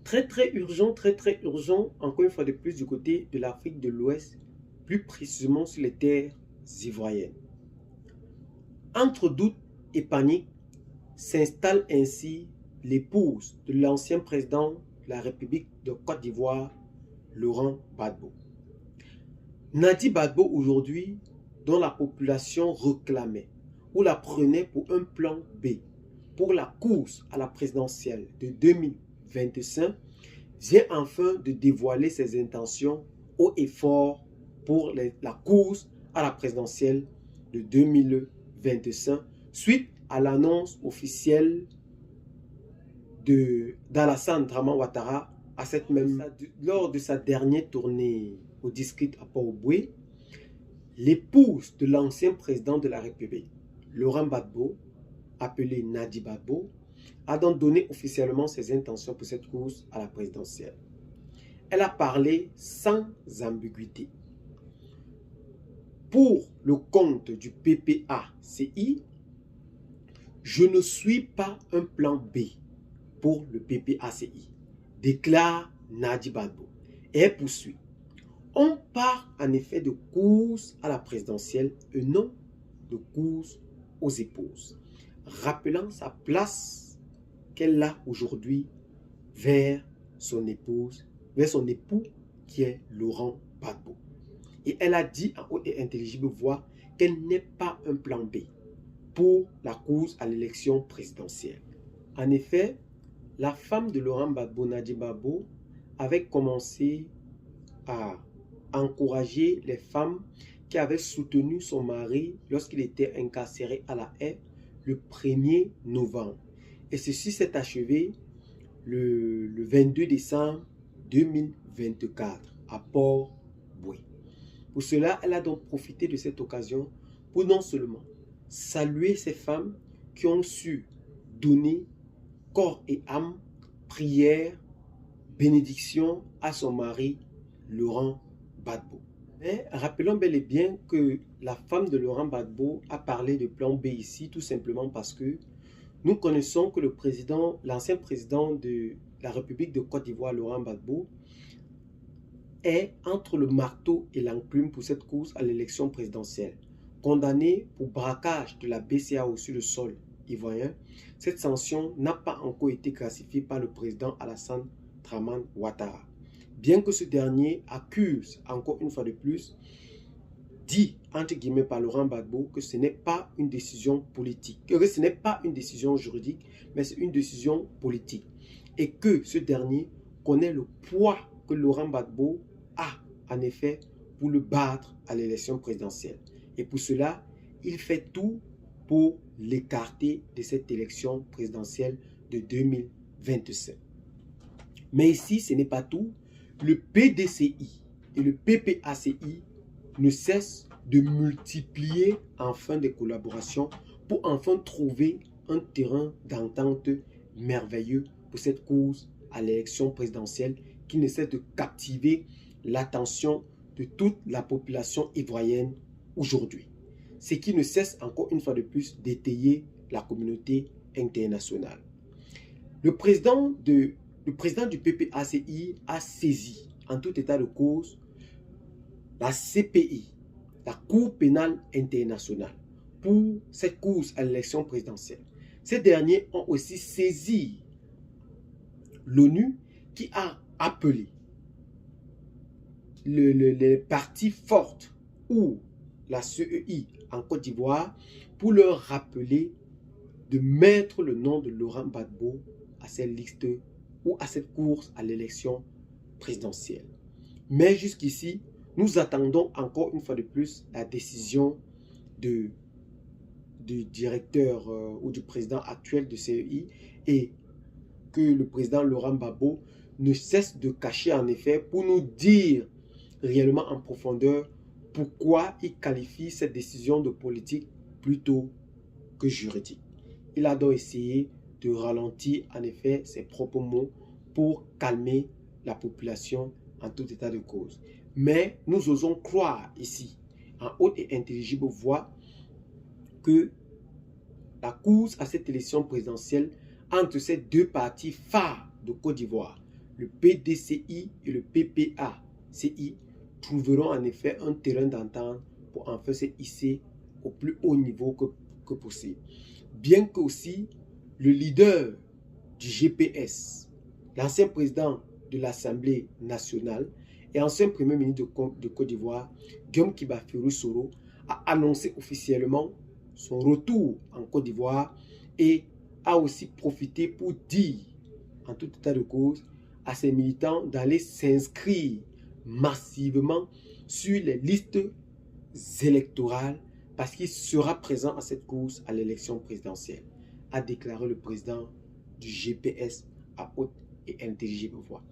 Très urgent, encore une fois de plus du côté de l'Afrique de l'Ouest, plus précisément sur les terres ivoiriennes. Entre doute et panique, s'installe ainsi l'épouse de l'ancien président de la République de Côte d'Ivoire, Laurent Gbagbo. Nadi Gbagbo aujourd'hui, dont la population réclamait ou la prenait pour un plan B pour la course à la présidentielle de 2025, vient enfin de dévoiler ses intentions haut et fort pour la course à la présidentielle de 2025 suite à l'annonce officielle d'Alassane Draman Ouattara lors de sa dernière tournée au district à Port-au-Boué. L'épouse de l'ancien président de la République, Laurent Gbagbo, appelé Nadi Gbagbo, a donc donné officiellement ses intentions pour cette course à la présidentielle. Elle a parlé sans ambiguïté. Pour le compte du PPACI, je ne suis pas un plan B pour le PPACI, déclare Nadi Gbagbo. Et elle poursuit. On part en effet de course à la présidentielle et non de course aux épouses, rappelant sa place qu'elle a aujourd'hui vers son épouse, vers son époux qui est Laurent Gbagbo. Et elle a dit en haute et intelligible voix qu'elle n'est pas un plan B pour la course à l'élection présidentielle. En effet, la femme de Laurent Gbagbo, Nadi Gbagbo, avait commencé à encourager les femmes qui avaient soutenu son mari lorsqu'il était incarcéré à la haie le 1er novembre. Et ceci s'est achevé le 22 décembre 2024 à Port-Boué. Pour cela, elle a donc profité de cette occasion pour non seulement saluer ces femmes qui ont su donner corps et âme, prière, bénédiction à son mari Laurent Gbagbo. Mais rappelons bel et bien que la femme de Laurent Gbagbo a parlé de plan B ici tout simplement parce que nous connaissons que l'ancien président de la République de Côte d'Ivoire, Laurent Gbagbo, est entre le marteau et l'enclume pour cette course à l'élection présidentielle. Condamné pour braquage de la BCEAO sur le sol ivoirien, cette sanction n'a pas encore été classifiée par le président Alassane Draman Ouattara. Bien que ce dernier accuse encore une fois de plus, dit entre guillemets par Laurent Gbagbo que ce n'est pas une décision politique, que ce n'est pas une décision juridique, mais c'est une décision politique. Et que ce dernier connaît le poids que Laurent Gbagbo a en effet pour le battre à l'élection présidentielle. Et pour cela, il fait tout pour l'écarter de cette élection présidentielle de 2027. Mais ici, ce n'est pas tout. Le PDCI et le PPACI ne cessent de multiplier enfin des collaborations pour enfin trouver un terrain d'entente merveilleux pour cette course à l'élection présidentielle qui ne cesse de captiver l'attention de toute la population ivoirienne aujourd'hui. Ce qui ne cesse encore une fois de plus d'étayer la communauté internationale. Le président du PPACI a saisi en tout état de cause la CPI, la Cour pénale internationale, pour cette course à l'élection présidentielle. Ces derniers ont aussi saisi l'ONU qui a appelé les parties fortes ou la CEI en Côte d'Ivoire pour leur rappeler de mettre le nom de Laurent Gbagbo à cette liste ou à cette course à l'élection présidentielle. Mais jusqu'ici, nous attendons encore une fois de plus la décision du directeur ou du président actuel de CEI et que le président Laurent Gbagbo ne cesse de cacher en effet pour nous dire réellement en profondeur pourquoi il qualifie cette décision de politique plutôt que juridique. Il a donc essayé de ralentir en effet ses propres mots pour calmer la population en tout état de cause. Mais nous osons croire ici, en haute et intelligible voix, que la course à cette élection présidentielle entre ces deux partis phares de Côte d'Ivoire, le PDCI et le PPACI trouveront en effet un terrain d'entente pour enfin se hisser au plus haut niveau que possible. Bien que aussi le leader du GPS, l'ancien président de l'Assemblée nationale et ancien premier ministre de Côte d'Ivoire, Guillaume Kibaferu Soro, a annoncé officiellement son retour en Côte d'Ivoire et a aussi profité pour dire, en tout état de cause, à ses militants d'aller s'inscrire massivement sur les listes électorales parce qu'il sera présent à cette course à l'élection présidentielle, a déclaré le président du GPS à haute et intelligible voix.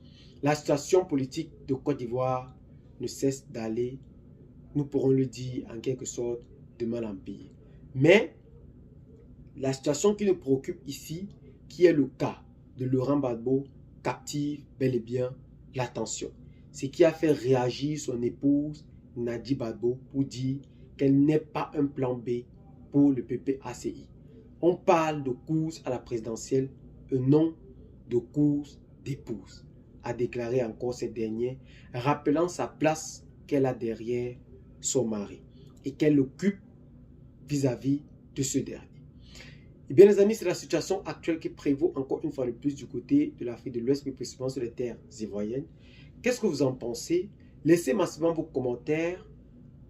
La situation politique de Côte d'Ivoire ne cesse d'aller, nous pourrons le dire en quelque sorte, de mal en pire. Mais la situation qui nous préoccupe ici, qui est le cas de Laurent Gbagbo, captive bel et bien l'attention. Ce qui a fait réagir son épouse Nadi Gbagbo pour dire qu'elle n'est pas un plan B pour le PPACI. On parle de course à la présidentielle et non de course d'épouse, a déclaré encore cette dernière, rappelant sa place qu'elle a derrière son mari et qu'elle occupe vis-à-vis de ce dernier. Et bien les amis, c'est la situation actuelle qui prévaut encore une fois de plus du côté de l'Afrique de l'Ouest, mais principalement sur les terres ivoiriennes. Qu'est-ce que vous en pensez? Laissez massivement vos commentaires.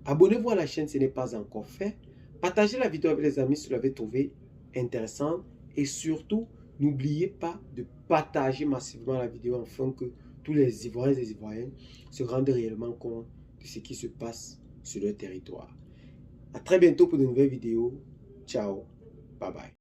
Abonnez-vous à la chaîne si ce n'est pas encore fait. Partagez la vidéo avec les amis si vous l'avez trouvée intéressante. Et surtout, n'oubliez pas de partager massivement la vidéo afin que tous les Ivoiriens et les Ivoiriennes se rendent réellement compte de ce qui se passe sur leur territoire. À très bientôt pour de nouvelles vidéos. Ciao. Bye bye.